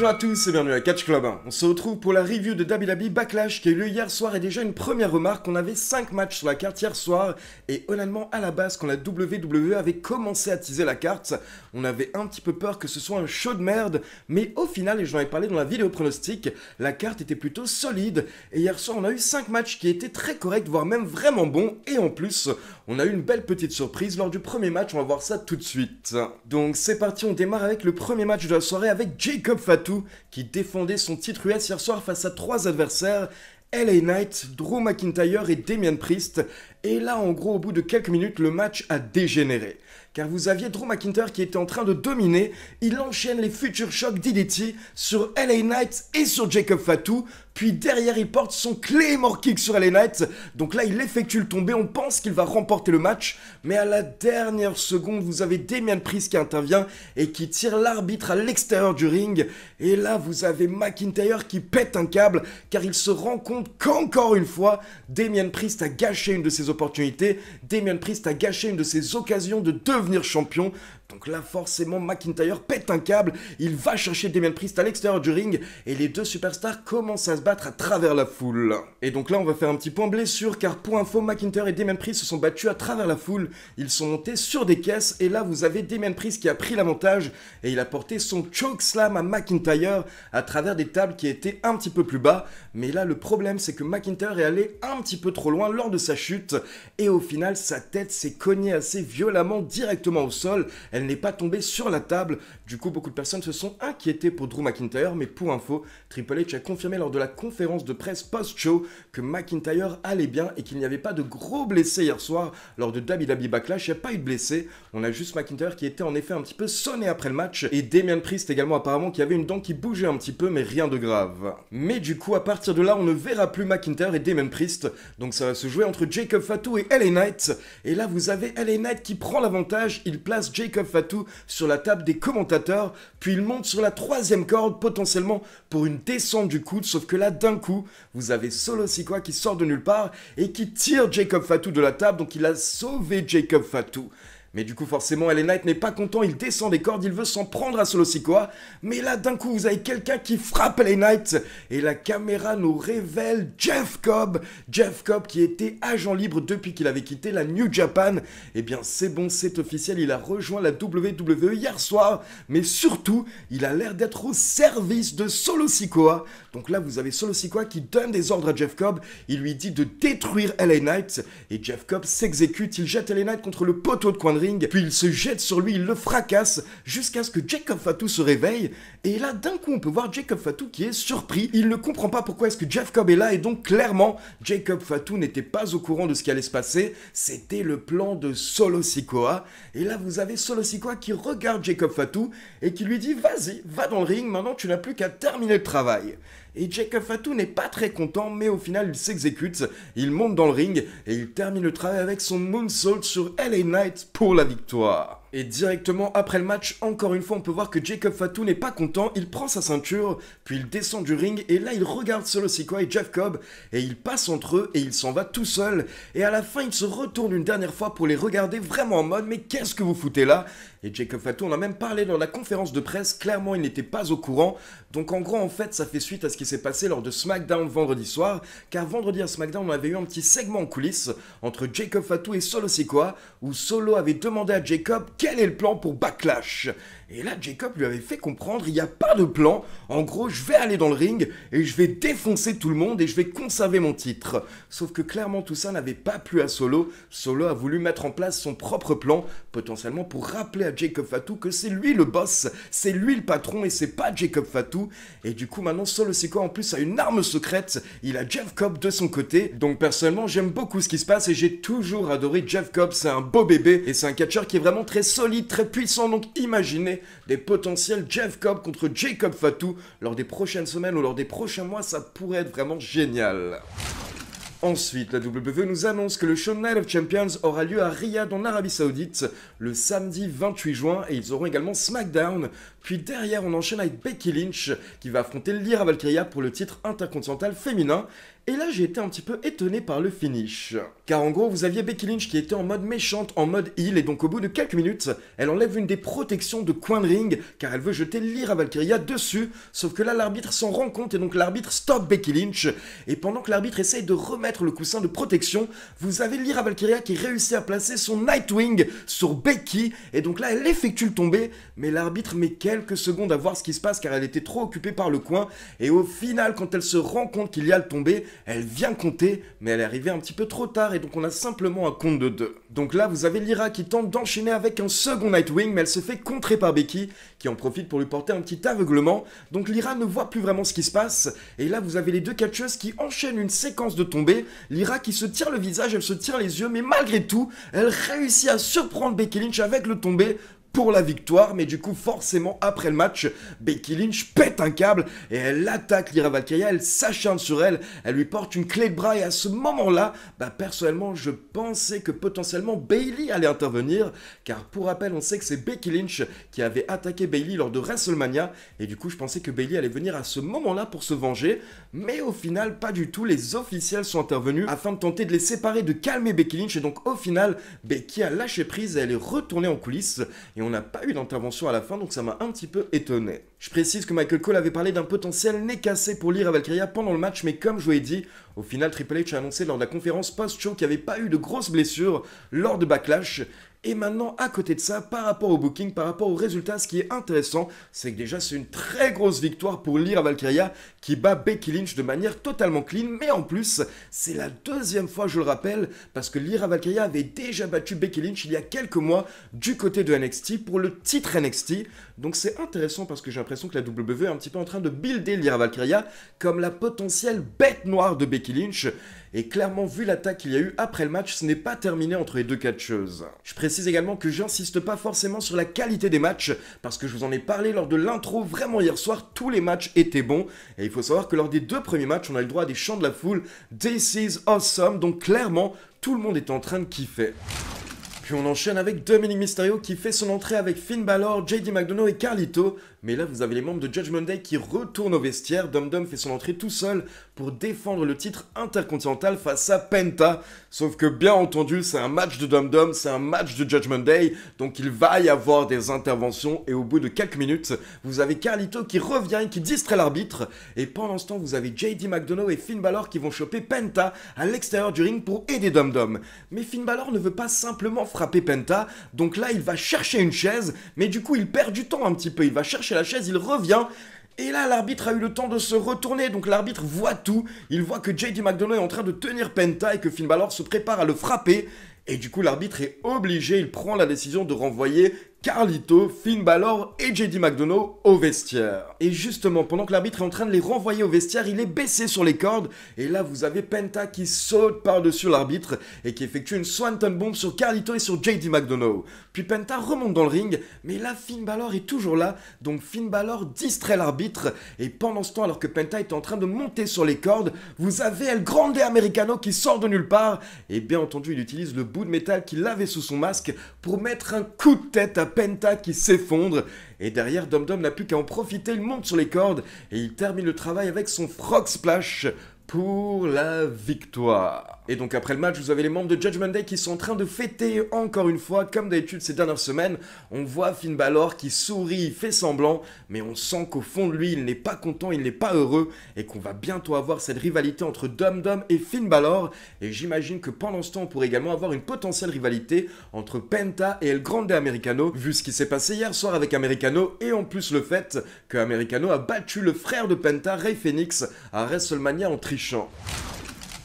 Bonjour à tous et bienvenue à Catch Club 1. On se retrouve pour la review de WWE Backlash qui a eu lieu hier soir et déjà une première remarque, on avait 5 matchs sur la carte hier soir et honnêtement à la base quand la WWE avait commencé à teaser la carte, on avait un petit peu peur que ce soit un show de merde, mais au final, et j'en ai parlé dans la vidéo pronostic, la carte était plutôt solide et hier soir on a eu 5 matchs qui étaient très corrects, voire même vraiment bons et en plus, on a eu une belle petite surprise lors du premier match, on va voir ça tout de suite. Donc c'est parti, on démarre avec le premier match de la soirée avec Jacob Fatu qui défendait son titre US hier soir face à 3 adversaires, LA Knight, Drew McIntyre et Damian Priest. Et là, en gros, au bout de quelques minutes, le match a dégénéré. Car vous aviez Drew McIntyre qui était en train de dominer, il enchaîne les Future Shock DDT sur LA Knight et sur Jacob Fatu, puis derrière il porte son Claymore Kick sur LA Knight, donc là il effectue le tombé, on pense qu'il va remporter le match, mais à la dernière seconde vous avez Damian Priest qui intervient et qui tire l'arbitre à l'extérieur du ring, et là vous avez McIntyre qui pète un câble, car il se rend compte qu'encore une fois, Damian Priest a gâché une de ses opportunités, Damian Priest a gâché une de ses occasions de devenir champion. Donc là, forcément, McIntyre pète un câble, il va chercher Damian Priest à l'extérieur du ring, et les deux superstars commencent à se battre à travers la foule. Et donc là, on va faire un petit point blessure, car pour info, McIntyre et Damian Priest se sont battus à travers la foule, ils sont montés sur des caisses, et là, vous avez Damian Priest qui a pris l'avantage, et il a porté son chokeslam à McIntyre à travers des tables qui étaient un petit peu plus bas, mais là, le problème, c'est que McIntyre est allé un petit peu trop loin lors de sa chute, et au final, sa tête s'est cognée assez violemment directement au sol, elle n'est pas tombée sur la table. Du coup, beaucoup de personnes se sont inquiétées pour Drew McIntyre, mais pour info, Triple H a confirmé lors de la conférence de presse post-show que McIntyre allait bien et qu'il n'y avait pas de gros blessés hier soir lors de WWE Backlash. Il n'y a pas eu de blessés, on a juste McIntyre qui était en effet un petit peu sonné après le match et Damian Priest également apparemment qui avait une dent qui bougeait un petit peu, mais rien de grave. Mais du coup, à partir de là, on ne verra plus McIntyre et Damian Priest, donc ça va se jouer entre Jacob Fatu et LA Knight. Et là, vous avez LA Knight qui prend l'avantage, il place Jacob Fatu sur la table des commentateurs, puis il monte sur la 3e corde potentiellement pour une descente du coude, sauf que là d'un coup vous avez Solo Sikoa qui sort de nulle part et qui tire Jacob Fatu de la table, donc il a sauvé Jacob Fatu. Mais du coup, forcément, LA Knight n'est pas content, il descend des cordes, il veut s'en prendre à Solo Sikoa. Mais là, d'un coup, vous avez quelqu'un qui frappe LA Knight. Et la caméra nous révèle Jeff Cobb. Jeff Cobb qui était agent libre depuis qu'il avait quitté la New Japan. Eh bien, c'est bon, c'est officiel, il a rejoint la WWE hier soir. Mais surtout, il a l'air d'être au service de Solo Sikoa. Donc là, vous avez Solo Sikoa qui donne des ordres à Jeff Cobb. Il lui dit de détruire LA Knight. Et Jeff Cobb s'exécute, il jette LA Knight contre le poteau de coin de ring, puis il se jette sur lui, il le fracasse, jusqu'à ce que Jacob Fatu se réveille, et là d'un coup on peut voir Jacob Fatu qui est surpris, il ne comprend pas pourquoi est-ce que Jeff Cobb est là, et donc clairement, Jacob Fatu n'était pas au courant de ce qui allait se passer, c'était le plan de Solo Sikoa, et là vous avez Solo Sikoa qui regarde Jacob Fatu, et qui lui dit vas-y, va dans le ring, maintenant tu n'as plus qu'à terminer le travail. Et Jacob Fatu n'est pas très content, mais au final il s'exécute, il monte dans le ring et il termine le travail avec son moonsault sur LA Knight pour la victoire. Et directement après le match, encore une fois, on peut voir que Jacob Fatu n'est pas content, il prend sa ceinture, puis il descend du ring, et là il regarde Solo Sikoa et Jeff Cobb, et il passe entre eux, et il s'en va tout seul, et à la fin il se retourne une dernière fois pour les regarder vraiment en mode « Mais qu'est-ce que vous foutez là ?» Et Jacob Fatu, on a même parlé dans la conférence de presse, clairement il n'était pas au courant, donc en gros en fait ça fait suite à ce qui s'est passé lors de SmackDown vendredi soir, car vendredi à SmackDown on avait eu un petit segment en coulisses entre Jacob Fatu et Solo Sikoa, où Solo avait demandé à Jacob quel est le plan pour Backlash. Et là, Jacob lui avait fait comprendre, il n'y a pas de plan. En gros, je vais aller dans le ring et je vais défoncer tout le monde et je vais conserver mon titre. Sauf que clairement, tout ça n'avait pas plu à Solo. Solo a voulu mettre en place son propre plan, potentiellement pour rappeler à Jacob Fatu que c'est lui le boss, c'est lui le patron et c'est pas Jacob Fatu. Et du coup, maintenant, Solo Sikoa en plus a une arme secrète. Il a Jeff Cobb de son côté. Donc personnellement, j'aime beaucoup ce qui se passe et j'ai toujours adoré Jeff Cobb. C'est un beau bébé et c'est un catcheur qui est vraiment très solide, très puissant. Donc imaginez des potentiels Jeff Cobb contre Jacob Fatu lors des prochaines semaines ou lors des prochains mois, ça pourrait être vraiment génial. Ensuite, la WWE nous annonce que le show Night of Champions aura lieu à Riyad en Arabie Saoudite le samedi 28 juin et ils auront également SmackDown. Puis derrière, on enchaîne avec Becky Lynch qui va affronter Lyra Valkyria pour le titre intercontinental féminin. Et là, j'ai été un petit peu étonné par le finish. Car en gros, vous aviez Becky Lynch qui était en mode méchante, en mode heal, et donc au bout de quelques minutes, elle enlève une des protections de coin de ring, car elle veut jeter Lyra Valkyria dessus, sauf que là, l'arbitre s'en rend compte, et donc l'arbitre stoppe Becky Lynch, et pendant que l'arbitre essaye de remettre le coussin de protection, vous avez Lyra Valkyria qui réussit à placer son Nightwing sur Becky, et donc là, elle effectue le tombé, mais l'arbitre met quelques secondes à voir ce qui se passe, car elle était trop occupée par le coin, et au final, quand elle se rend compte qu'il y a le tombé, elle vient compter, mais elle est arrivée un petit peu trop tard, et donc on a simplement un compte de 2. Donc là, vous avez Lyra qui tente d'enchaîner avec un second Nightwing, mais elle se fait contrer par Becky, qui en profite pour lui porter un petit aveuglement. Donc Lyra ne voit plus vraiment ce qui se passe, et là vous avez les deux catcheuses qui enchaînent une séquence de tombées. Lyra qui se tire le visage, elle se tire les yeux, mais malgré tout, elle réussit à surprendre Becky Lynch avec le tombé pour la victoire, mais du coup forcément après le match, Becky Lynch pète un câble et elle attaque Lyra Valkyria, elle s'acharne sur elle, elle lui porte une clé de bras et à ce moment-là, personnellement je pensais que potentiellement Bayley allait intervenir, car pour rappel on sait que c'est Becky Lynch qui avait attaqué Bayley lors de WrestleMania, et du coup je pensais que Bayley allait venir à ce moment-là pour se venger, mais au final pas du tout, les officiels sont intervenus afin de tenter de les séparer, de calmer Becky Lynch, et donc au final Becky a lâché prise et elle est retournée en coulisses, et on n'a pas eu d'intervention à la fin, donc ça m'a un petit peu étonné. Je précise que Michael Cole avait parlé d'un potentiel nez cassé pour Lyra Valkyria pendant le match, mais comme je vous l'ai dit, au final Triple H a annoncé lors de la conférence post-show qu'il n'y avait pas eu de grosses blessures lors de Backlash. Et maintenant, à côté de ça, par rapport au booking, par rapport aux résultats, ce qui est intéressant, c'est que déjà c'est une très grosse victoire pour Lyra Valkyria qui bat Becky Lynch de manière totalement clean, mais en plus, c'est la deuxième fois, je le rappelle, parce que Lyra Valkyria avait déjà battu Becky Lynch il y a quelques mois du côté de NXT pour le titre NXT. Donc c'est intéressant parce que j'ai l'impression que la WWE est un petit peu en train de builder Lyra Valkyria comme la potentielle bête noire de Becky Lynch. Et clairement, vu l'attaque qu'il y a eu après le match, ce n'est pas terminé entre les deux catcheuses. Je précise également que j'insiste pas forcément sur la qualité des matchs, parce que je vous en ai parlé lors de l'intro, vraiment hier soir, tous les matchs étaient bons. Et il faut savoir que lors des deux premiers matchs, on a eu le droit à des chants de la foule, This is awesome, donc clairement, tout le monde est en train de kiffer. Puis on enchaîne avec Dominic Mysterio qui fait son entrée avec Finn Balor, JD McDonough et Carlito. Mais là, vous avez les membres de Judgment Day qui retournent au vestiaire. Dom Dom fait son entrée tout seul pour défendre le titre intercontinental face à Penta. Sauf que, bien entendu, c'est un match de Dom Dom, c'est un match de Judgment Day. Donc il va y avoir des interventions. Et au bout de quelques minutes, vous avez Carlito qui revient et qui distrait l'arbitre. Et pendant ce temps, vous avez JD McDonough et Finn Balor qui vont choper Penta à l'extérieur du ring pour aider Dom Dom. Mais Finn Balor ne veut pas simplement frapper Penta. Donc là, il va chercher une chaise. Mais du coup, il perd du temps un petit peu. Il va chercher la chaise, il revient, et là l'arbitre a eu le temps de se retourner, donc l'arbitre voit tout, il voit que JD McDonough est en train de tenir Penta et que Finn Balor se prépare à le frapper, et du coup l'arbitre est obligé, il prend la décision de renvoyer Carlito, Finn Balor et JD McDonough au vestiaire. Et justement, pendant que l'arbitre est en train de les renvoyer au vestiaire, il est baissé sur les cordes. Et là, vous avez Penta qui saute par-dessus l'arbitre et qui effectue une Swanton Bomb sur Carlito et sur JD McDonough. Puis Penta remonte dans le ring, mais là, Finn Balor est toujours là. Donc Finn Balor distrait l'arbitre. Et pendant ce temps, alors que Penta est en train de monter sur les cordes, vous avez El Grande Americano qui sort de nulle part. Et bien entendu, il utilise le bout de métal qu'il avait sous son masque pour mettre un coup de tête à Penta qui s'effondre, et derrière Dom Dom n'a plus qu'à en profiter, il monte sur les cordes et il termine le travail avec son Frog Splash pour la victoire. Et donc après le match, vous avez les membres de Judgment Day qui sont en train de fêter encore une fois, comme d'habitude ces dernières semaines. On voit Finn Balor qui sourit, il fait semblant, mais on sent qu'au fond de lui, il n'est pas content, il n'est pas heureux, et qu'on va bientôt avoir cette rivalité entre Dom Dom et Finn Balor. Et j'imagine que pendant ce temps, on pourrait également avoir une potentielle rivalité entre Penta et El Grande Americano, vu ce qui s'est passé hier soir avec Americano, et en plus le fait que Americano a battu le frère de Penta, Rey Fenix, à WrestleMania en trichant.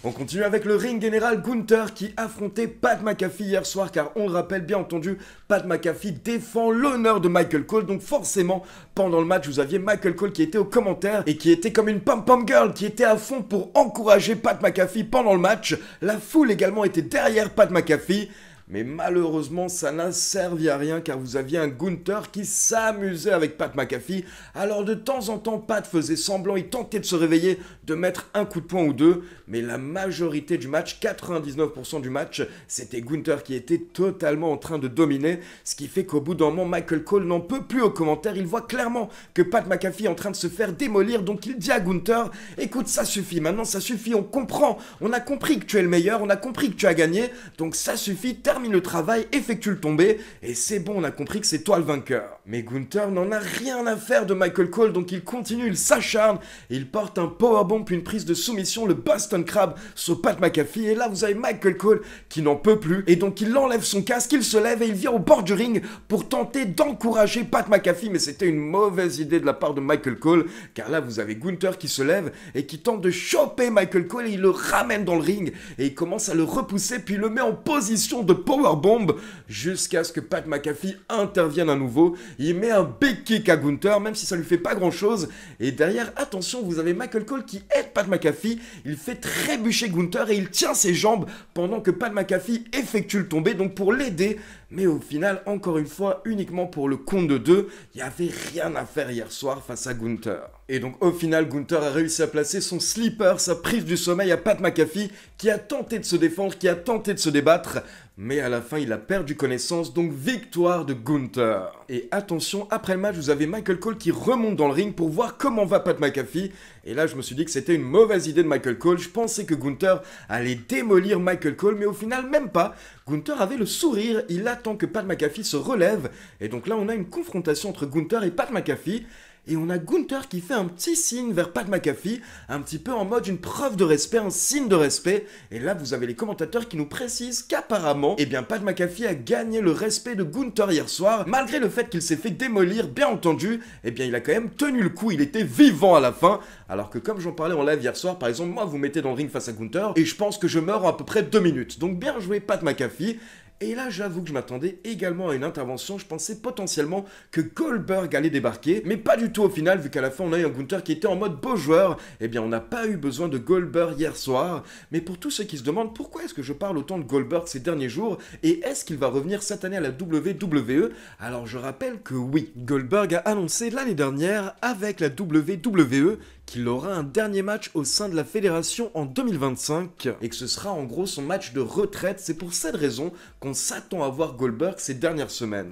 On continue avec le ring général Gunther qui affrontait Pat McAfee hier soir, car on le rappelle bien entendu, Pat McAfee défend l'honneur de Michael Cole, donc forcément pendant le match vous aviez Michael Cole qui était aux commentaires et qui était comme une pom-pom girl, qui était à fond pour encourager Pat McAfee pendant le match. La foule également était derrière Pat McAfee. mais malheureusement ça n'a servi à rien car vous aviez un Gunther qui s'amusait avec Pat McAfee. Alors de temps en temps Pat faisait semblant, il tentait de se réveiller, de mettre un coup de poing ou deux, mais la majorité du match, 99% du match, c'était Gunther qui était totalement en train de dominer, ce qui fait qu'au bout d'un moment Michael Cole n'en peut plus aux commentaires, il voit clairement que Pat McAfee est en train de se faire démolir, donc il dit à Gunther, écoute ça suffit, maintenant ça suffit, on comprend, on a compris que tu es le meilleur, on a compris que tu as gagné, donc ça suffit, termine le travail, effectue le tombé, et c'est bon, on a compris que c'est toi le vainqueur. Mais Gunther n'en a rien à faire de Michael Cole, donc il continue, il s'acharne, et il porte un powerbomb puis une prise de soumission, le Boston Crab sur Pat McAfee, et là vous avez Michael Cole qui n'en peut plus, et donc il enlève son casque, il se lève et il vient au bord du ring pour tenter d'encourager Pat McAfee, mais c'était une mauvaise idée de la part de Michael Cole, car là vous avez Gunther qui se lève et qui tente de choper Michael Cole et il le ramène dans le ring et il commence à le repousser puis il le met en position de powerbomb jusqu'à ce que Pat McAfee intervienne à nouveau. Il met un big kick à Gunther même si ça lui fait pas grand chose et derrière, attention, vous avez Michael Cole qui aide Pat McAfee, il fait trébucher Gunther et il tient ses jambes pendant que Pat McAfee effectue le tombé donc pour l'aider, mais au final, encore une fois, uniquement pour le compte de 2, il n'y avait rien à faire hier soir face à Gunther. Et donc au final, Gunther a réussi à placer son sleeper, sa prise du sommeil à Pat McAfee, qui a tenté de se défendre, qui a tenté de se débattre, mais à la fin il a perdu connaissance, donc victoire de Gunther. Et attention, après le match, vous avez Michael Cole qui remonte dans le ring pour voir comment va Pat McAfee, et là je me suis dit que c'était une mauvaise idée de Michael Cole, je pensais que Gunther allait démolir Michael Cole, mais au final même pas. Gunther avait le sourire, il attend que Pat McAfee se relève, et donc là on a une confrontation entre Gunther et Pat McAfee, et on a Gunther qui fait un petit signe vers Pat McAfee, un petit peu en mode une preuve de respect, un signe de respect. Et là, vous avez les commentateurs qui nous précisent qu'apparemment, eh bien, Pat McAfee a gagné le respect de Gunther hier soir, malgré le fait qu'il s'est fait démolir, bien entendu, eh bien, il a quand même tenu le coup, il était vivant à la fin. Alors que comme j'en parlais en live hier soir, par exemple, moi, vous mettez dans le ring face à Gunther, et je pense que je meurs en à peu près 2 minutes. Donc bien joué Pat McAfee. Et là, j'avoue que je m'attendais également à une intervention, je pensais potentiellement que Goldberg allait débarquer, mais pas du tout au final, vu qu'à la fin on a eu un Gunther qui était en mode beau joueur, eh bien on n'a pas eu besoin de Goldberg hier soir, mais pour tous ceux qui se demandent pourquoi est-ce que je parle autant de Goldberg ces derniers jours, et est-ce qu'il va revenir cette année à la WWE, alors je rappelle que oui, Goldberg a annoncé l'année dernière avec la WWE qu'il aura un dernier match au sein de la fédération en 2025 et que ce sera en gros son match de retraite. C'est pour cette raison qu'on s'attend à voir Goldberg ces dernières semaines.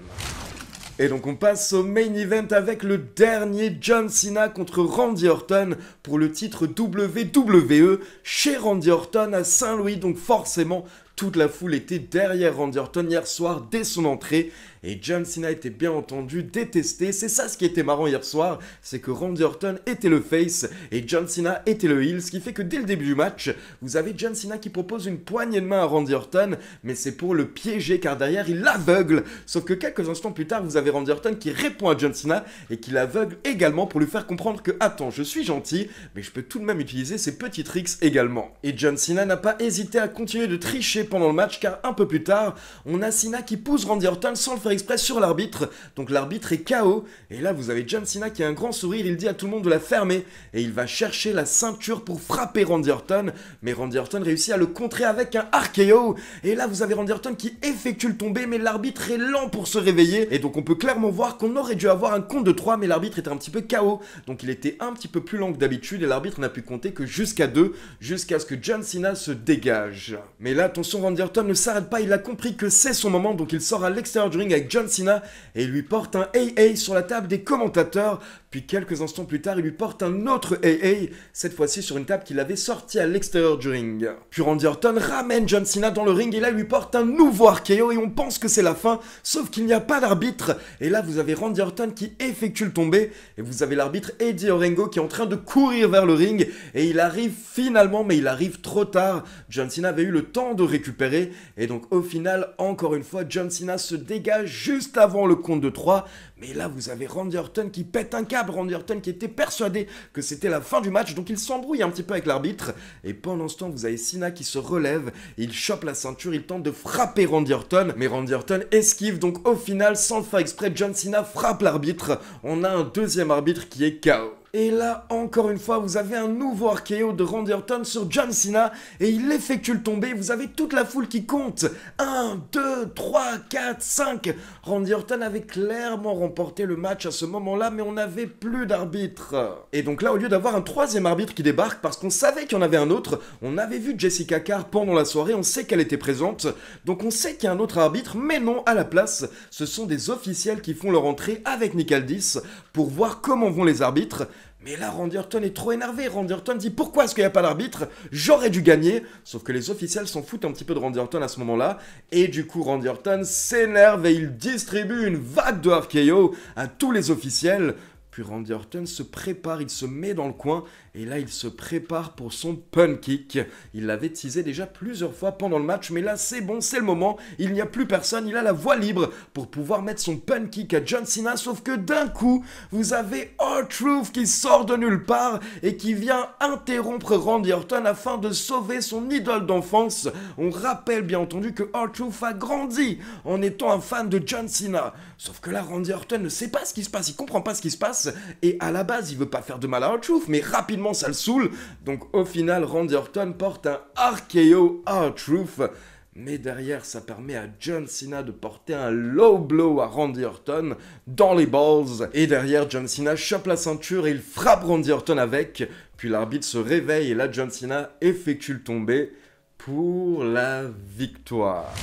Et donc on passe au main event avec le dernier John Cena contre Randy Orton pour le titre WWE chez Randy Orton à Saint-Louis, donc forcément toute la foule était derrière Randy Orton hier soir dès son entrée et John Cena était bien entendu détesté. C'est ça ce qui était marrant hier soir, c'est que Randy Orton était le face et John Cena était le heel, ce qui fait que dès le début du match, vous avez John Cena qui propose une poignée de main à Randy Orton, mais c'est pour le piéger car derrière il l'aveugle. Sauf que quelques instants plus tard, vous avez Randy Orton qui répond à John Cena et qui l'aveugle également pour lui faire comprendre que attends, je suis gentil, mais je peux tout de même utiliser ces petits tricks également. Et John Cena n'a pas hésité à continuer de tricher pendant le match car un peu plus tard, on a Cena qui pousse Randy Orton sans le faire exprès sur l'arbitre, donc l'arbitre est KO, et là vous avez John Cena qui a un grand sourire, il dit à tout le monde de la fermer, et il va chercher la ceinture pour frapper Randy Orton, mais Randy Orton réussit à le contrer avec un RKO, et là vous avez Randy Orton qui effectue le tombé, mais l'arbitre est lent pour se réveiller, et donc on peut clairement voir qu'on aurait dû avoir un compte de 3, mais l'arbitre était un petit peu KO, donc il était un petit peu plus lent que d'habitude, et l'arbitre n'a pu compter que jusqu'à 2, jusqu'à ce que John Cena se dégage. Mais là attention, Randy Orton ne s'arrête pas, il a compris que c'est son moment, donc il sort à l'extérieur du ring avec John Cena, et il lui porte un AA sur la table des commentateurs, puis quelques instants plus tard il lui porte un autre AA, cette fois-ci sur une table qu'il avait sortie à l'extérieur du ring. Puis Randy Orton ramène John Cena dans le ring et là il lui porte un nouveau RKO et on pense que c'est la fin, sauf qu'il n'y a pas d'arbitre, et là vous avez Randy Orton qui effectue le tombé, et vous avez l'arbitre Eddie Orengo qui est en train de courir vers le ring, et il arrive finalement, mais il arrive trop tard. John Cena avait eu le temps de récupérer, et donc au final, encore une fois, John Cena se dégage juste avant le compte de 3, mais là vous avez Randy Orton qui pète un câble, Randy Orton qui était persuadé que c'était la fin du match, donc il s'embrouille un petit peu avec l'arbitre, et pendant ce temps vous avez Cena qui se relève, il chope la ceinture, il tente de frapper Randy Orton, mais Randy Orton esquive, donc au final, sans le faire exprès, John Cena frappe l'arbitre, on a un deuxième arbitre qui est KO. Et là, encore une fois, vous avez un nouveau RKO de Randy Orton sur John Cena et il effectue le tombé. Vous avez toute la foule qui compte. 1, 2, 3, 4, 5. Randy Orton avait clairement remporté le match à ce moment-là, mais on n'avait plus d'arbitre. Et donc là, au lieu d'avoir un troisième arbitre qui débarque, parce qu'on savait qu'il y en avait un autre, on avait vu Jessica Carr pendant la soirée, on sait qu'elle était présente, donc on sait qu'il y a un autre arbitre, mais non, à la place, ce sont des officiels qui font leur entrée avec Nick Aldis pour voir comment vont les arbitres. Mais là, Randy Orton est trop énervé. Randy Orton dit pourquoi est-ce qu'il n'y a pas d'arbitre? J'aurais dû gagner. Sauf que les officiels s'en foutent un petit peu de Randy Orton à ce moment-là. Et du coup, Randy Orton s'énerve et il distribue une vague de RKO à tous les officiels. Puis Randy Orton se prépare, il se met dans le coin et là il se prépare pour son pun kick. Il l'avait teasé déjà plusieurs fois pendant le match, mais là c'est bon, c'est le moment, il n'y a plus personne, il a la voie libre pour pouvoir mettre son pun kick à John Cena, sauf que d'un coup, vous avez R-Truth qui sort de nulle part et qui vient interrompre Randy Orton afin de sauver son idole d'enfance. On rappelle bien entendu que R-Truth a grandi en étant un fan de John Cena, sauf que là Randy Orton ne sait pas ce qui se passe, il comprend pas ce qui se passe. Et à la base, il veut pas faire de mal à R-Truth, mais rapidement ça le saoule. Donc au final, Randy Orton porte un RKO à R-Truth. Mais derrière, ça permet à John Cena de porter un low blow à Randy Orton dans les balls. Et derrière, John Cena chope la ceinture et il frappe Randy Orton avec. Puis l'arbitre se réveille et là, John Cena effectue le tombé pour la victoire.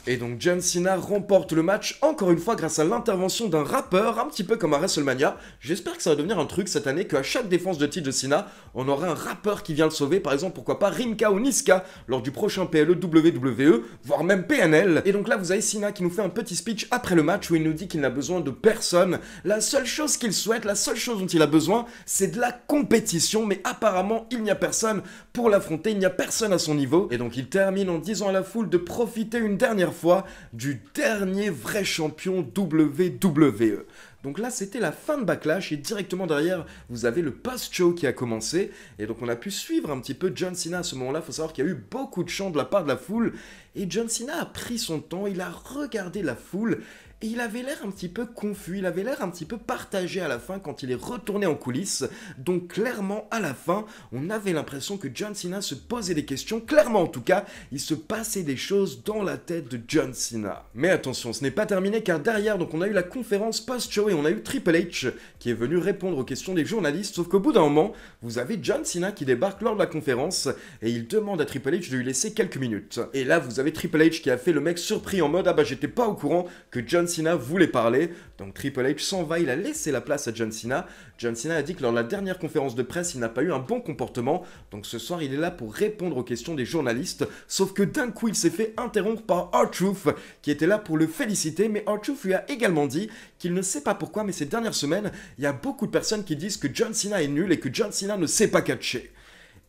Et donc John Cena remporte le match encore une fois grâce à l'intervention d'un rappeur, un petit peu comme à WrestleMania. J'espère que ça va devenir un truc cette année, qu'à chaque défense de titre de Cena, on aura un rappeur qui vient le sauver. Par exemple, pourquoi pas Rimka ou Niska lors du prochain PLE WWE, voire même PNL. Et donc là, vous avez Cena qui nous fait un petit speech après le match où il nous dit qu'il n'a besoin de personne. La seule chose qu'il souhaite, la seule chose dont il a besoin, c'est de la compétition. Mais apparemment, il n'y a personne pour l'affronter, il n'y a personne à son niveau. Et donc il termine en disant à la foule de profiter une dernière fois du dernier vrai champion WWE. Donc là, c'était la fin de Backlash et directement derrière, vous avez le post-show qui a commencé. Et donc on a pu suivre un petit peu John Cena à ce moment-là. Il faut savoir qu'il y a eu beaucoup de chants de la part de la foule. Et John Cena a pris son temps, il a regardé la foule. Et il avait l'air un petit peu confus, il avait l'air un petit peu partagé à la fin quand il est retourné en coulisses. Donc clairement, à la fin, on avait l'impression que John Cena se posait des questions. Clairement en tout cas, il se passait des choses dans la tête de John Cena. Mais attention, ce n'est pas terminé car derrière, donc on a eu la conférence post-show et on a eu Triple H qui est venu répondre aux questions des journalistes. Sauf qu'au bout d'un moment, vous avez John Cena qui débarque lors de la conférence et il demande à Triple H de lui laisser quelques minutes. Et là, vous avez Triple H qui a fait le mec surpris en mode « Ah bah j'étais pas au courant que John Cena voulait parler ». Donc Triple H s'en va, il a laissé la place à John Cena. John Cena a dit que lors de la dernière conférence de presse, il n'a pas eu un bon comportement. Donc ce soir, il est là pour répondre aux questions des journalistes. Sauf que d'un coup, il s'est fait interrompre par R-Truth, qui était là pour le féliciter. Mais R-Truth lui a également dit qu'il ne sait pas pourquoi, mais ces dernières semaines, il y a beaucoup de personnes qui disent que John Cena est nul et que John Cena ne sait pas catcher.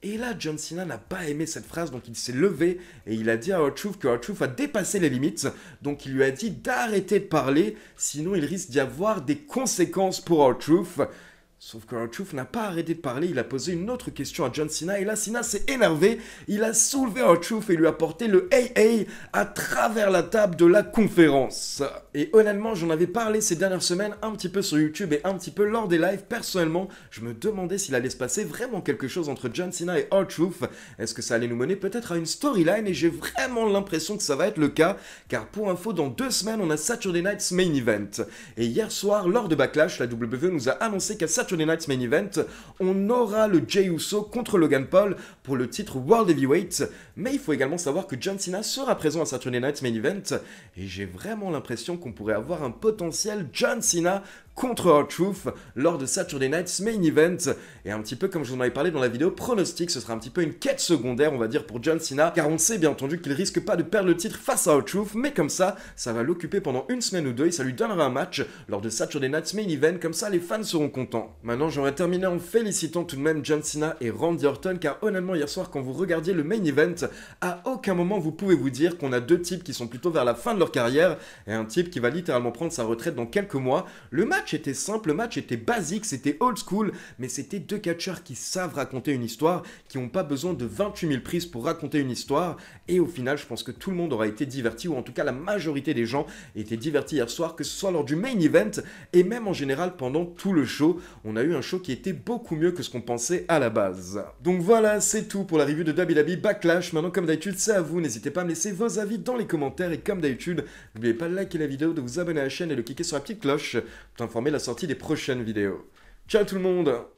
Et là, John Cena n'a pas aimé cette phrase, donc il s'est levé et il a dit à R-Truth que R-Truth a dépassé les limites. Donc il lui a dit d'arrêter de parler, sinon il risque d'y avoir des conséquences pour R-Truth. Sauf que R-Truth n'a pas arrêté de parler, il a posé une autre question à John Cena et là Cena s'est énervé, il a soulevé R-Truth et lui a porté le AA à travers la table de la conférence. Et honnêtement, j'en avais parlé ces dernières semaines un petit peu sur YouTube et un petit peu lors des lives. Personnellement, je me demandais s'il allait se passer vraiment quelque chose entre John Cena et R-Truth. Est-ce que ça allait nous mener peut-être à une storyline? Et j'ai vraiment l'impression que ça va être le cas, car pour info, dans 2 semaines, on a Saturday Night's Main Event. Et hier soir, lors de Backlash, la WWE nous a annoncé qu'à Saturday Night's Main Event, on aura le Jey Uso contre Logan Paul pour le titre World Heavyweight. Mais il faut également savoir que John Cena sera présent à Saturday Night's Main Event. Et j'ai vraiment l'impression qu'on pourrait avoir un potentiel John Cena contre R-Truth lors de Saturday Night's Main Event. Et un petit peu comme je vous en avais parlé dans la vidéo pronostic, ce sera un petit peu une quête secondaire, on va dire, pour John Cena, car on sait bien entendu qu'il risque pas de perdre le titre face à R-Truth, mais comme ça va l'occuper pendant une semaine ou deux et ça lui donnera un match lors de Saturday Night's Main Event, comme ça les fans seront contents. Maintenant, j'aurais terminé en félicitant tout de même John Cena et Randy Orton, car honnêtement, hier soir, quand vous regardiez le Main Event, à aucun moment vous pouvez vous dire qu'on a 2 types qui sont plutôt vers la fin de leur carrière et un type qui va littéralement prendre sa retraite dans quelques mois. Le match était simple, le match était basique, c'était old school, mais c'était 2 catcheurs qui savent raconter une histoire, qui n'ont pas besoin de 28 000 prises pour raconter une histoire, et au final, je pense que tout le monde aura été diverti, ou en tout cas la majorité des gens étaient divertis hier soir, que ce soit lors du main event, et même en général pendant tout le show. On on a eu un show qui était beaucoup mieux que ce qu'on pensait à la base. Donc voilà, c'est tout pour la review de WWE Backlash. Maintenant, comme d'habitude, c'est à vous. N'hésitez pas à me laisser vos avis dans les commentaires. Et comme d'habitude, n'oubliez pas de liker la vidéo, de vous abonner à la chaîne et de cliquer sur la petite cloche pour t'informer de la sortie des prochaines vidéos. Ciao tout le monde!